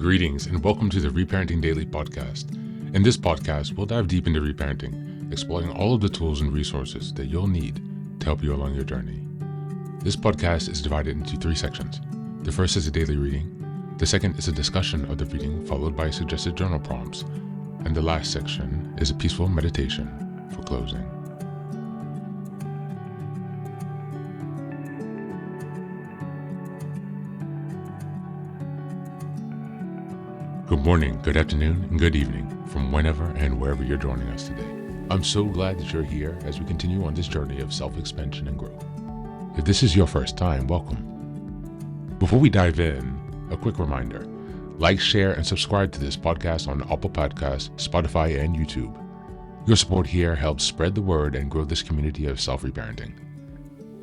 Greetings and welcome to the Reparenting Daily podcast. In this podcast, we'll dive deep into reparenting, exploring all of the tools and resources that you'll need to help you along your journey. This podcast is divided into 3 sections. The first is a daily reading. The second is a discussion of the reading followed by suggested journal prompts. And the last section is a peaceful meditation for closing. Good morning, good afternoon, and good evening from whenever and wherever you're joining us today. I'm so glad that you're here as we continue on this journey of self-expansion and growth. If this is your first time, welcome. Before we dive in, a quick reminder. Like, share, and subscribe to this podcast on Apple Podcasts, Spotify, and YouTube. Your support here helps spread the word and grow this community of self-reparenting.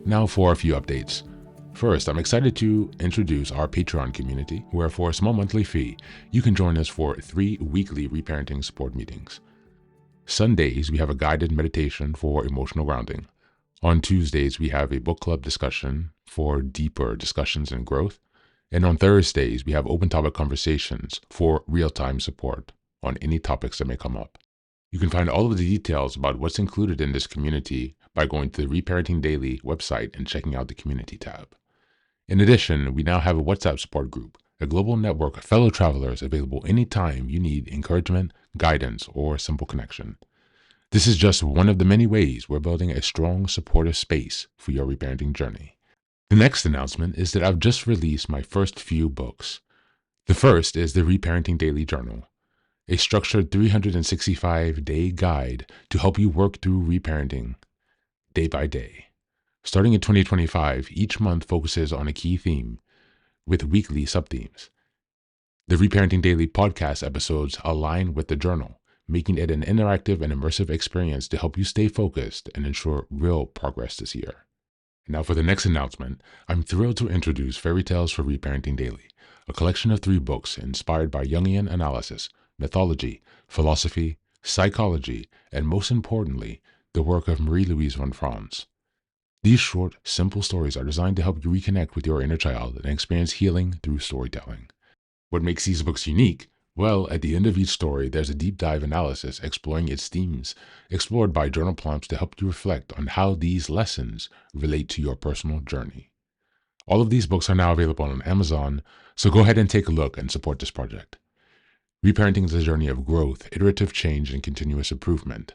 Now for a few updates. First, I'm excited to introduce our Patreon community, where for a small monthly fee, you can join us for 3 weekly reparenting support meetings. Sundays, we have a guided meditation for emotional grounding. On Tuesdays, we have a book club discussion for deeper discussions and growth. And on Thursdays, we have open topic conversations for real-time support on any topics that may come up. You can find all of the details about what's included in this community by going to the Reparenting Daily website and checking out the community tab. In addition, we now have a WhatsApp support group, a global network of fellow travelers available anytime you need encouragement, guidance, or simple connection. This is just one of the many ways we're building a strong, supportive space for your reparenting journey. The next announcement is that I've just released my first few books. The first is the Reparenting Daily Journal, a structured 365-day guide to help you work through reparenting day by day. Starting in 2025, each month focuses on a key theme with weekly sub-themes. The Reparenting Daily podcast episodes align with the journal, making it an interactive and immersive experience to help you stay focused and ensure real progress this year. Now for the next announcement, I'm thrilled to introduce Fairy Tales for Reparenting Daily, a collection of 3 books inspired by Jungian analysis, mythology, philosophy, psychology, and most importantly, the work of Marie-Louise von Franz. These short, simple stories are designed to help you reconnect with your inner child and experience healing through storytelling. What makes these books unique? Well, at the end of each story, there's a deep dive analysis exploring its themes, explored by journal prompts to help you reflect on how these lessons relate to your personal journey. All of these books are now available on Amazon, so go ahead and take a look and support this project. Reparenting is a journey of growth, iterative change, and continuous improvement.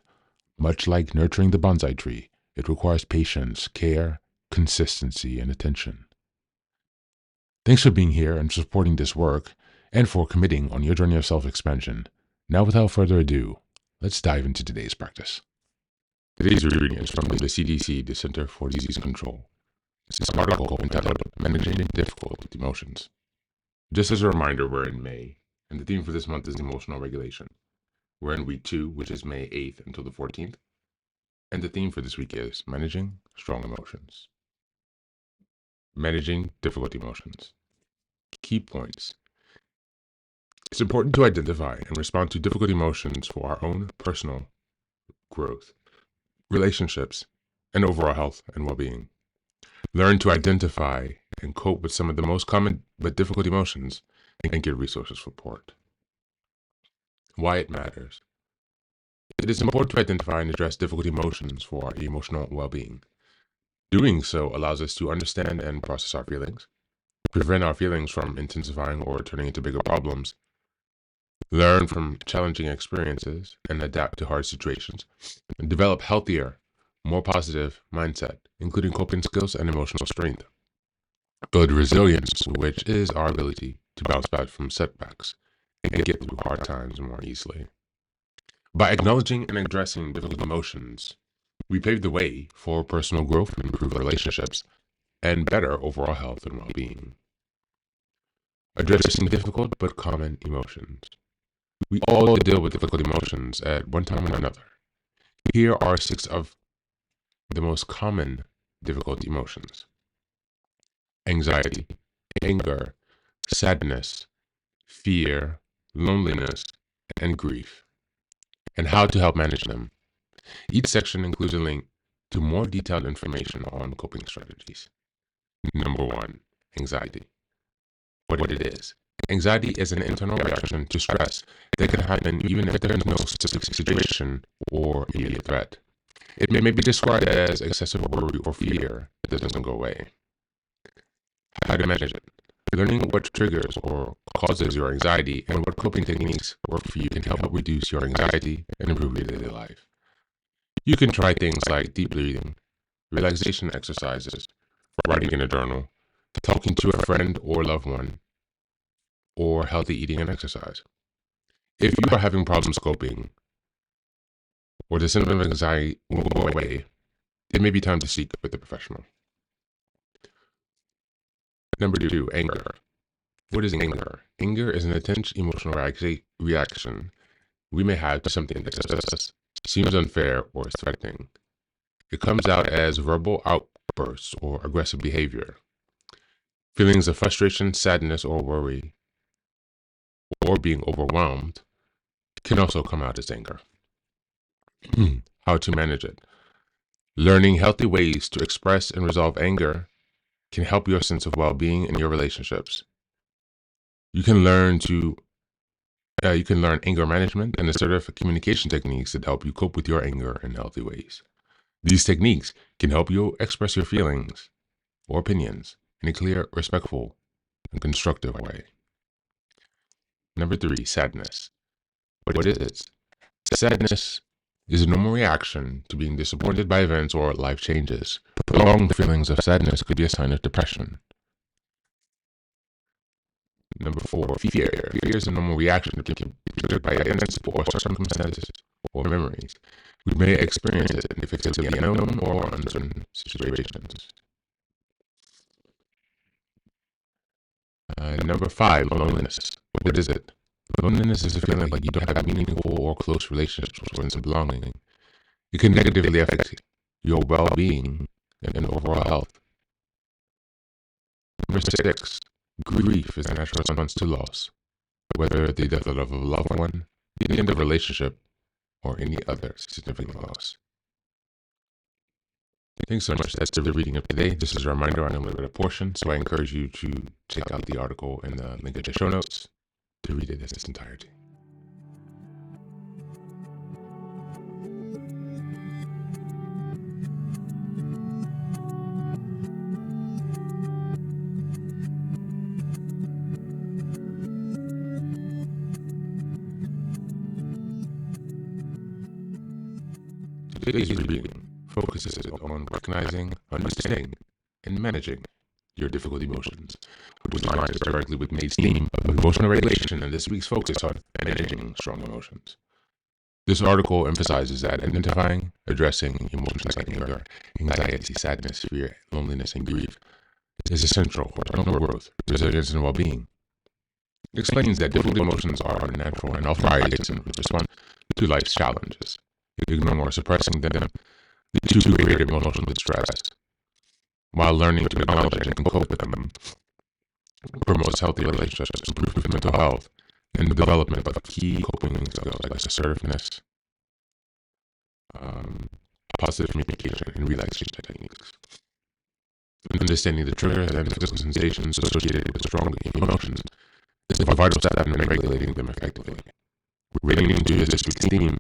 Much like nurturing the bonsai tree, it requires patience, care, consistency, and attention. Thanks for being here and supporting this work, and for committing on your journey of self-expansion. Now, without further ado, let's dive into today's practice. Today's reading is from the CDC, the Center for Disease Control. It's an article entitled Managing Difficult Emotions. Just as a reminder, we're in May, and the theme for this month is emotional regulation. We're in week 2, which is May 8th until the 14th. And the theme for this week is Managing Strong Emotions. Managing difficult emotions. Key points. It's important to identify and respond to difficult emotions for our own personal growth, relationships, and overall health and well-being. Learn to identify and cope with some of the most common but difficult emotions and get resources for support. Why it matters. It is important to identify and address difficult emotions for our emotional well-being. Doing so allows us to understand and process our feelings, prevent our feelings from intensifying or turning into bigger problems, learn from challenging experiences and adapt to hard situations, and develop healthier, more positive mindset, including coping skills and emotional strength. Build resilience, which is our ability to bounce back from setbacks and get through hard times more easily. By acknowledging and addressing difficult emotions, we pave the way for personal growth, improved relationships, and better overall health and well-being. Addressing difficult but common emotions. We all deal with difficult emotions at one time or another. Here are 6 of the most common difficult emotions: anxiety, anger, sadness, fear, loneliness, and grief, and how to help manage them. Each section includes a link to more detailed information on coping strategies. Number 1, anxiety. What it is. Anxiety is an internal reaction to stress that can happen even if there is no specific situation or immediate threat. It may be described as excessive worry or fear that doesn't go away. How to manage it. Learning what triggers or causes your anxiety and what coping techniques work for you can help reduce your anxiety and improve your daily life. You can try things like deep breathing, relaxation exercises, writing in a journal, talking to a friend or loved one, or healthy eating and exercise. If you are having problems coping, or the symptom of anxiety won't go away, it may be time to seek with a professional. Number 2, anger. What is anger? Anger is an intense emotional reaction we may have to something that just seems unfair or is threatening. It comes out as verbal outbursts or aggressive behavior. Feelings of frustration, sadness, or worry, or being overwhelmed can also come out as anger. How to manage it. Learning healthy ways to express and resolve anger can help your sense of well-being in your relationships. You can learn anger management and assertive communication techniques that help you cope with your anger in healthy ways. These techniques can help you express your feelings or opinions in a clear, respectful, and constructive way. Number 3, sadness. What is it? Sadness is a normal reaction to being disappointed by events or life changes. Prolonged feelings of sadness could be a sign of depression. Number 4, fear. Fear is a normal reaction to being triggered by events or circumstances or memories. We may experience it if it's the unknown or uncertain situations. Number 5, loneliness. What is it? Loneliness is a feeling like you don't have meaningful or close relationships or sense of belonging. It can negatively affect your well-being and overall health. Number 6, grief is a natural response to loss, whether the death of a loved one, the end of a relationship, or any other significant loss. Thanks so much. That's the reading of today. This is a reminder on a limited portion, so I encourage you to check out the article in the link in the show notes to read it in its entirety. Today's reading focuses on recognizing, understanding, and managing your difficult emotions, which aligns directly with May's theme of emotional regulation and this week's focus on managing strong emotions. This article emphasizes that identifying, addressing emotions like anger, anxiety, sadness, fear, loneliness, and grief is essential for personal growth, resilience, and well-being. It explains that difficult emotions are natural and often rise in response to life's challenges. Ignoring or suppressing them lead to greater emotional distress, while learning to acknowledge and cope with them promotes healthy relationships, improves mental health, and the development of key coping skills like assertiveness, positive communication, and relaxation techniques. Understanding the triggers and physical sensations associated with strong emotions is a vital step in regulating them effectively. Reading into this week's theme,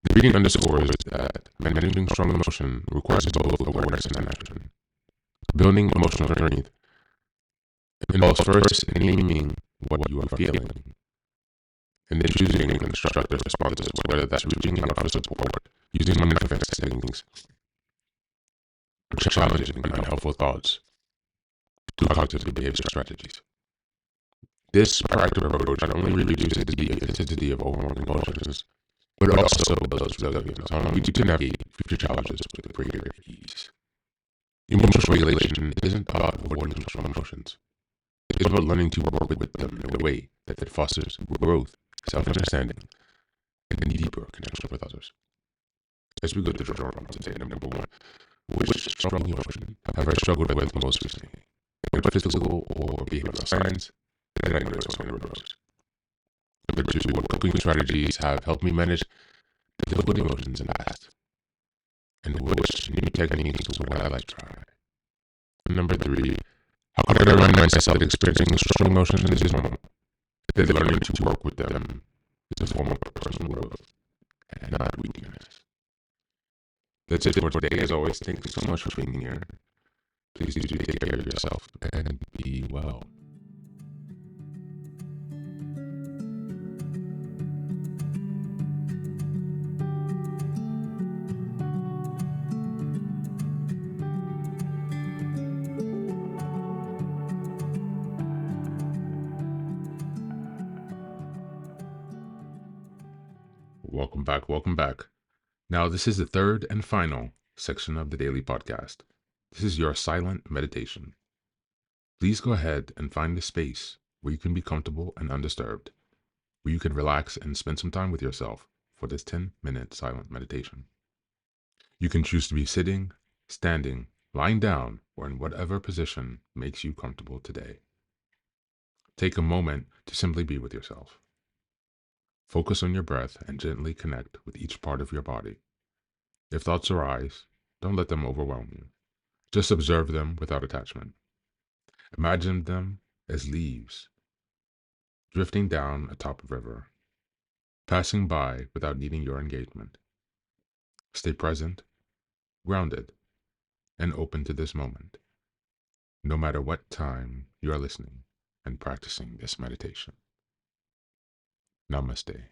the reading underscores that managing strong emotion requires both awareness and action. Building emotional strength involves first naming what you are feeling, and then choosing constructive responses, whether that's reaching out for support, using mindfulness techniques, or challenging unhelpful thoughts to cognitive behavior strategies. This proactive approach not only reduces the intensity of overwhelming emotions, but also builds resilience on which to navigate future challenges with greater ease. Emotional regulation isn't about avoiding strong emotions. It's about learning to work with them in a way that fosters growth, self-understanding, and a deeper connection with others. As we go to the journal today, number 1, which strong emotion have I struggled with most recently? What physical or behavioral signs did I notice on the road? Number 2, what coping strategies have helped me manage difficult emotions in the past? And which new techniques would I like to try? Number 3, how can I remind myself that experiencing strong emotions is normal that learning to work with them is a form of personal growth and not weakness. That's it for today. As always, thank you so much for being here. Please do take care of yourself and be well. Welcome back. Welcome back. Now, this is the third and final section of the daily podcast. This is your silent meditation. Please go ahead and find a space where you can be comfortable and undisturbed, where you can relax and spend some time with yourself for this 10-minute silent meditation. You can choose to be sitting, standing, lying down, or in whatever position makes you comfortable today. Take a moment to simply be with yourself. Focus on your breath and gently connect with each part of your body. If thoughts arise, don't let them overwhelm you. Just observe them without attachment. Imagine them as leaves drifting down atop a river, passing by without needing your engagement. Stay present, grounded, and open to this moment, no matter what time you are listening and practicing this meditation. Namaste.